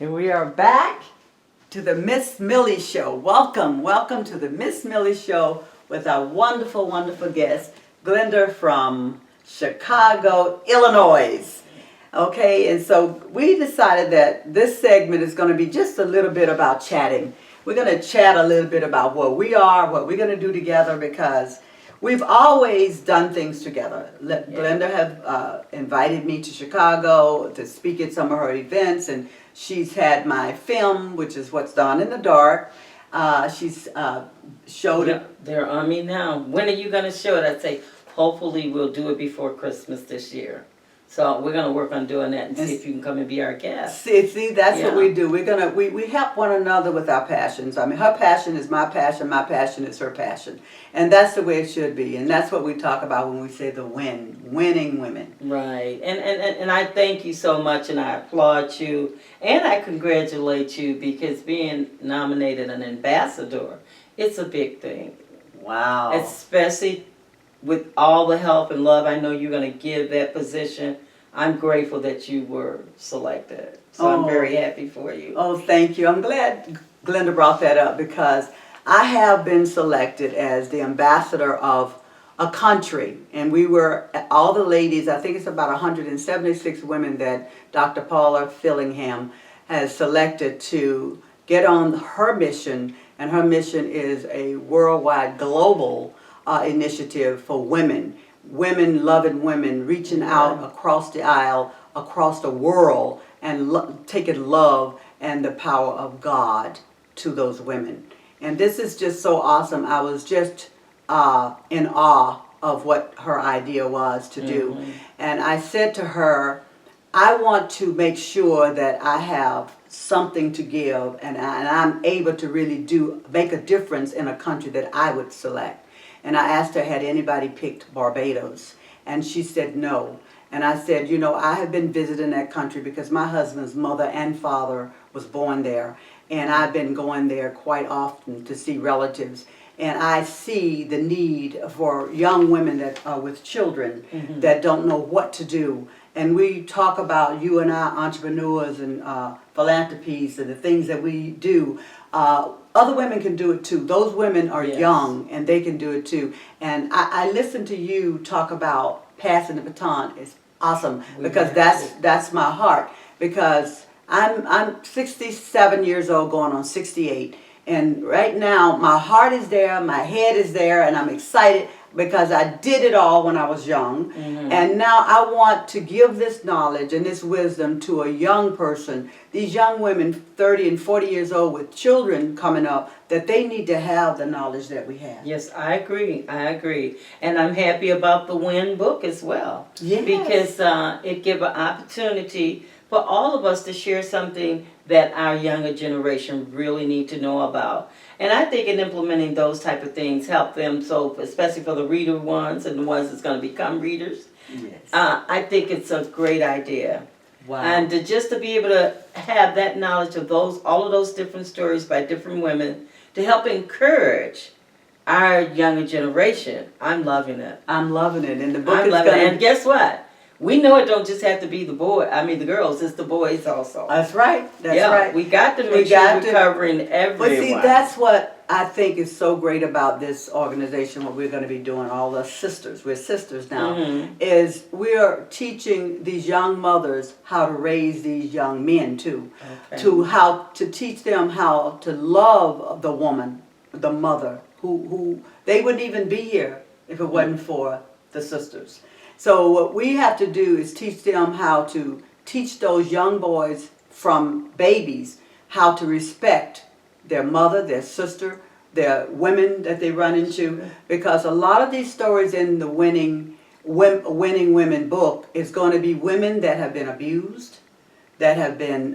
And we are back to the Miss Millie Show. Welcome, welcome to the Miss Millie Show with our wonderful, wonderful guest, Glenda from Chicago, Illinois. Okay, and so we decided that this segment is going to be just a little bit about chatting. We're going to chat a little bit about what we are, what we're going to do together, because we've always done things together. Glenda have invited me to Chicago to speak at some of her events, and she's had my film, which is What's Done in the Dark. She's showed it. They're on me now. When are you going to show it? I'd say hopefully we'll do it before Christmas this year. So we're going to work on doing that and see if you can come and be our guest. See, that's what we do. We help one another with our passions. I mean, her passion is my passion is her passion. And that's the way it should be. And that's what we talk about when we say the winning women. Right. And I thank you so much, and I applaud you, and I congratulate you, because being nominated an ambassador, it's a big thing. Wow. Especially with all the help and love I know you're going to give that position. I'm grateful that you were selected. So I'm very happy for you. Oh, thank you. I'm glad Glenda brought that up, because I have been selected as the ambassador of a country. And we were, all the ladies, I think it's about 176 women that Dr. Paula Fillingham has selected to get on her mission. And her mission is a worldwide, global initiative for women loving women, reaching out across the aisle, across the world, and taking love and the power of God to those women. And this is just so awesome. I was just in awe of what her idea was to do. And I said to her, I want to make sure that I have something to give, and I'm able to really make a difference in a country that I would select. And I asked her, had anybody picked Barbados? And she said no. And I said, you know, I have been visiting that country because my husband's mother and father was born there. And I've been going there quite often to see relatives. And I see the need for young women that are with children that don't know what to do. And we talk about, you and I, entrepreneurs and philanthropies and the things that we do. Other women can do it too. Those women are young, and they can do it too. And I listened to you talk about passing the baton. It's awesome, because that's my heart. Because I'm 67 years old, going on 68. And right now, my heart is there, my head is there, and I'm excited because I did it all when I was young. And now I want to give this knowledge and this wisdom to a young person, these young women, 30 and 40 years old with children coming up, that they need to have the knowledge that we have. Yes, I agree. And I'm happy about the WIN book as well. Yes. Because it gives an opportunity for all of us to share something that our younger generation really need to know about. And I think in implementing those type of things help them, so especially for the reader ones and the ones that's going to become readers. Yes. I think it's a great idea. Wow. And just to be able to have that knowledge of all of those different stories by different women to help encourage our younger generation, I'm loving it. I'm loving it. And the book I'm loving it. And guess what? We know it don't just have to be the girls, it's the boys also. That's right. That's right. We got to make sure we're covering everyone. But see, that's what I think is so great about this organization, what we're going to be doing, all the sisters, we're sisters now, is we are teaching these young mothers how to raise these young men too. To teach them how to love the woman, the mother, who they wouldn't even be here if it wasn't for the sisters. So what we have to do is teach them how to teach those young boys from babies how to respect their mother, their sister, their women that they run into. Because a lot of these stories in the Winning Women book is going to be women that have been abused, that have been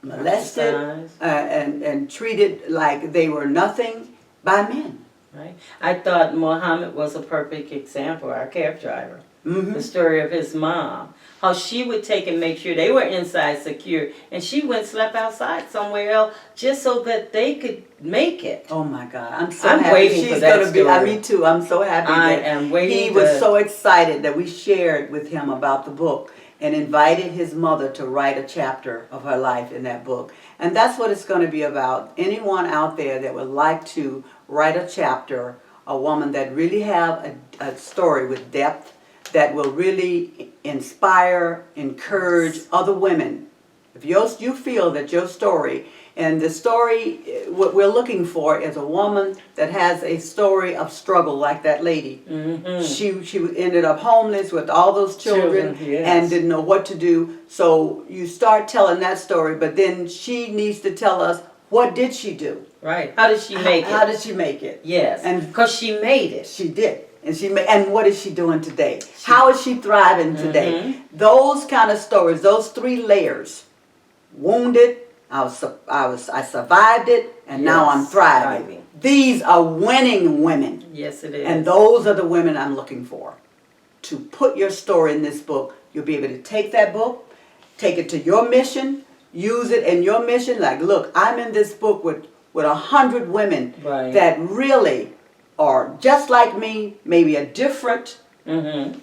molested and treated like they were nothing by men. Right. I thought Muhammad was a perfect example, our cab driver. The story of his mom. How she would take and make sure they were inside secure, and she went slept outside somewhere else just so that they could make it. Oh my God. I'm so happy. Waiting for that story. Me too. I'm so happy. I am waiting. He was so excited that we shared with him about the book. and invited his mother to write a chapter of her life in that book. And that's what it's going to be about. Anyone out there that would like to write a chapter, a woman that really have a story with depth, that will really inspire, encourage other women. If you feel that your story, and the story, what we're looking for is a woman that has a story of struggle like that lady. Mm-hmm. She ended up homeless with all those children, yes. and didn't know what to do. So you start telling that story, but then she needs to tell us, what did she do? Right. How did she make it? How did she make it? Yes. And because she made it. she did. And what is she doing today? How is she thriving today? Mm-hmm. Those kind of stories, those 3 layers. Wounded, I survived it, and now I'm thriving. These are winning women. Yes, it is. And those are the women I'm looking for. To put your story in this book, you'll be able to take that book, take it to your mission, use it in your mission. Like, look, I'm in this book with 100 women that really are just like me, maybe a different. Mm-hmm.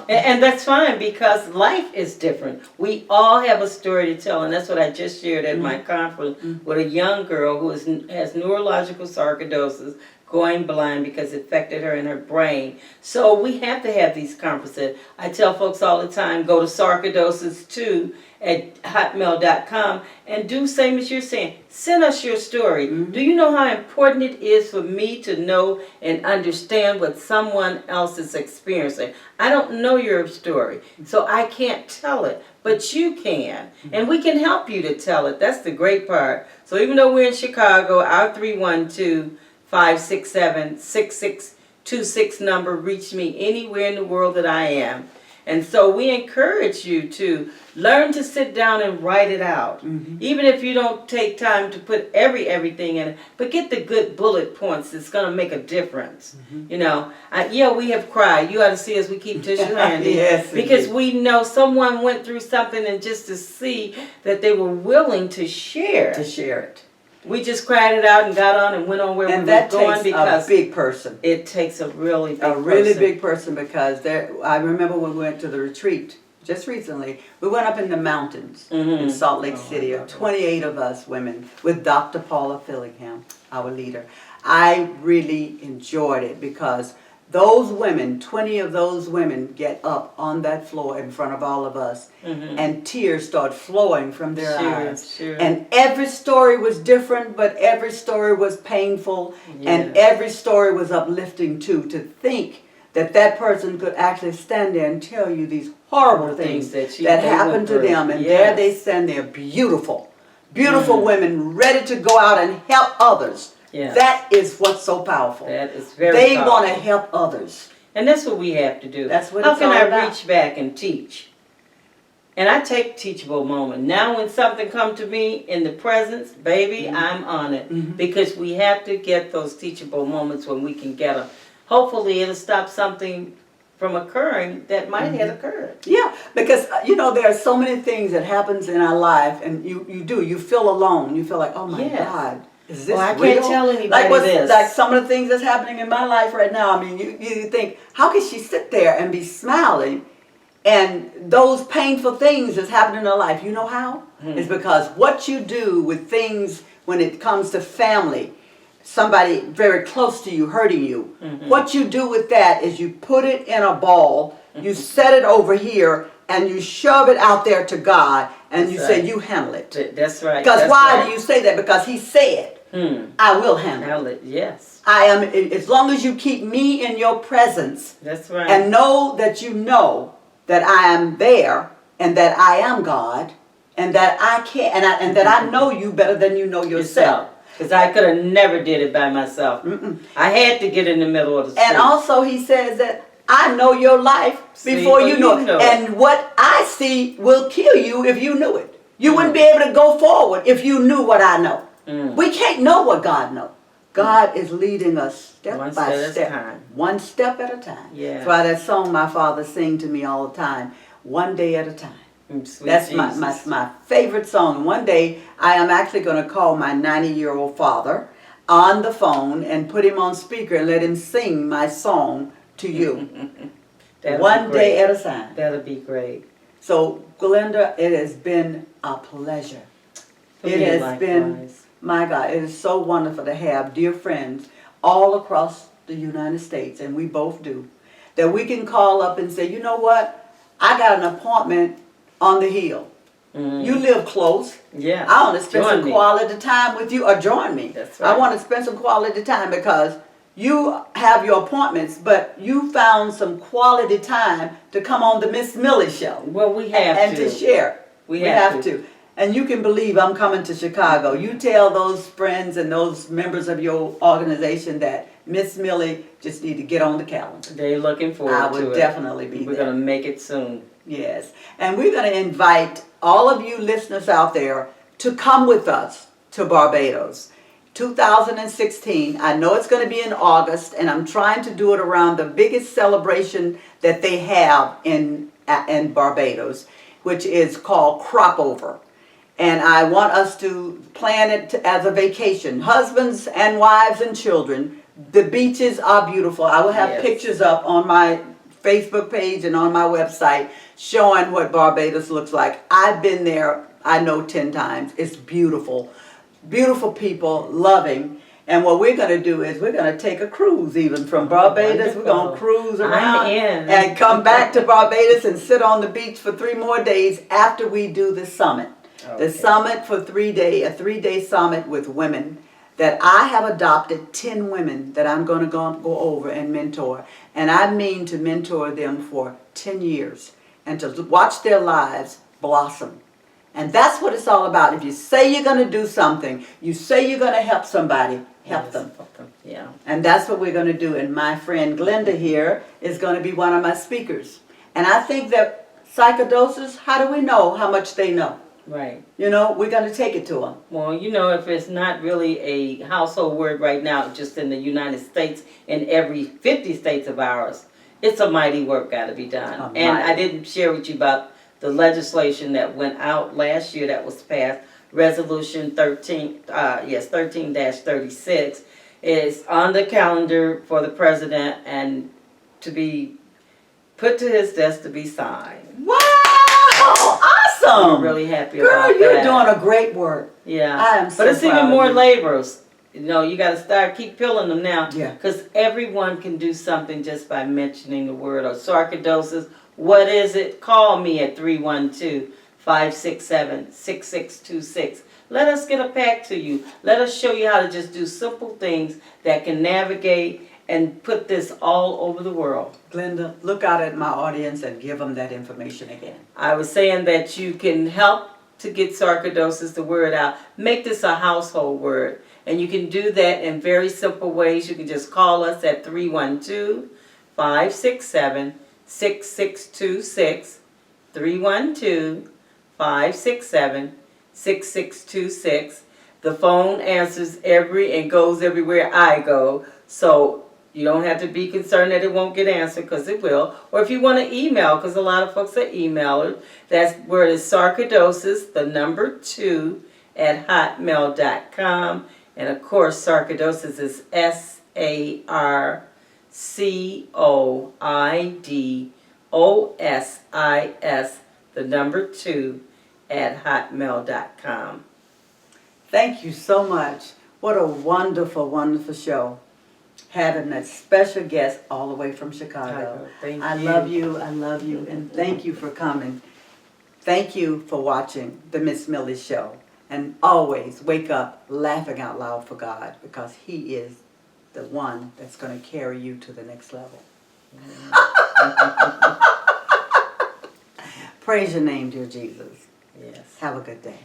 And that's fine, because life is different. We all have a story to tell, and that's what I just shared at my conference with a young girl who has neurological sarcoidosis, going blind because it affected her in her brain. So we have to have these conferences. I tell folks all the time, go to sarcoidosis2@hotmail.com and do same as you're saying. Send us your story. Do you know how important it is for me to know and understand what someone else is experiencing? I don't know your story, so I can't tell it, but you can. And we can help you to tell it. That's the great part. So even though we're in Chicago, our 312-567-6626 number reached me anywhere in the world that I am. And so we encourage you to learn to sit down and write it out. Even if you don't take time to put everything in it, but get the good bullet points. It's going to make a difference. You know, we have cried. You ought to see us. We keep tissue handy. Yes, because we know someone went through something, and just to see that they were willing to share. it. We just cried it out and got on and went on where we were going, because a big person. it takes a really big person. A really big person, because I remember when we went to the retreat just recently, we went up in the mountains in Salt Lake City, 28 of us women, with Dr. Paula Fillingham, our leader. I really enjoyed it, because those women, 20 of those women, get up on that floor in front of all of us, and tears start flowing from their eyes. And every story was different, but every story was painful, and every story was uplifting too, to think that person could actually stand there and tell you these horrible things that happened to them, and there they stand there, beautiful women, ready to go out and help others. That is what's so powerful. That is very They powerful. want to help others. And that's what we have to do. That's what How it's can all I about. reach back and teach? And I take teachable moment. Now when something comes to me in the presence, baby, I'm on it. Because we have to get those teachable moments when we can get them. Hopefully it'll stop something from occurring that might have occurred. Yeah, because there are so many things that happens in our life, and you feel alone. You feel like, oh my God. Is this I real? can't tell anybody this. Like some of the things that's happening in my life right now. I mean, you think, how can she sit there and be smiling, and those painful things that's happening in her life? You know how? It's because what you do with things when it comes to family, somebody very close to you hurting you, what you do with that is you put it in a ball, you set it over here, and you shove it out there to God, and you say, you handle it. That's right. Because why do you say that? Because He said, I will handle it. Yes. I am, as long as you keep me in your presence. That's right. And know that I am there, and that I am God, and that I can, and that I know you better than you know yourself. Because I could have never did it by myself. I had to get in the middle of the street. And also He says that I know your life before you know it. And what I see will kill you if you knew it. You wouldn't be able to go forward if you knew what I know. We can't know what God knows. God is leading us step by step. One step at a time. That's why that song my father sing to me all the time, one day at a time. That's my favorite song. One day I am actually going to call my 90-year-old father on the phone and put him on speaker and let him sing my song to you. One day at a time. That'll be great. So, Glenda, it has been a pleasure. For It me, has been, likewise. my God, it is so wonderful to have dear friends all across the United States, and we both do, that we can call up and say, you know what, I got an appointment on the Hill. Mhm. You live close. Yeah. I want to spend Join some me. quality time with you, or join me. That's I right. want to spend some quality time because you have your appointments, but you found some quality time to come on the Miss Millie show. Well, we have and to. to share. We We have have to. And you can believe I'm coming to Chicago. You tell those friends and those members of your organization that Miss Millie just need to get on the calendar. They're looking forward I to would it. definitely be We're there. going to make it soon. Yes. And we're going to invite all of you listeners out there to come with us to Barbados. 2016. I know it's going to be in August, and I'm trying to do it around the biggest celebration that they have in Barbados, which is called Crop Over. And I want us to plan it as a vacation. Husbands and wives and children. The beaches are beautiful. I will have Yes. pictures up on my Facebook page and on my website showing what Barbados looks like. I've been there, I know, 10 times. It's beautiful. Beautiful people, loving. And what we're going to do is we're going to take a cruise even from Barbados. We're going to cruise around I'm in. and come back to Barbados and sit on the beach for 3 more days after we do the summit. Okay. The summit for 3-day, a 3-day summit with women that I have adopted 10 women that I'm going to go over and mentor. And I mean to mentor them for 10 years and to watch their lives blossom. And that's what it's all about. If you say you're going to do something, you say you're going to help somebody, help them. Yeah. And that's what we're going to do. And my friend Glenda here is going to be one of my speakers. And I think that sarcoidosis, how do we know how much they know? Right. You know, we're going to take it to them. Well, you know, if it's not really a household word right now, just in the United States, in every 50 states of ours, it's a mighty work got to be done. And I didn't share with you about the legislation that went out last year that was passed, Resolution 13-36, is on the calendar for the president and to be put to his desk to be signed. Wow! Awesome! I'm really happy Girl, about you're that. doing a great work. Yeah. I am so But it's proud even of more you. labors. You know, you got to keep peeling them now. Yeah. Because everyone can do something just by mentioning the word. Or sarcoidosis, what is it? Call me at 312-567-6626. Let us get a pack to you. Let us show you how to just do simple things that can navigate and put this all over the world. Glenda, look out at my audience and give them that information again. I was saying that you can help to get sarcoidosis, the word out. Make this a household word. And you can do that in very simple ways. You can just call us at 312-567-6626. 312-567-6626. The phone answers and goes everywhere I go. So you don't have to be concerned that it won't get answered, because it will. Or if you want to email, because a lot of folks are emaiers, that's where it is sarcoidosis, the number 2 at hotmail.com. And of course, sarcoidosis is SARCOIDOSIS, the number 2 at hotmail.com. Thank you so much. What a wonderful, wonderful show. Having a special guest all the way from Chicago. Thank I you. love you, and thank you for coming. Thank you for watching the Miss Millie Show. And always wake up laughing out loud for God, because He is the one that's going to carry you to the next level. Praise your name, dear Jesus. Yes. Have a good day.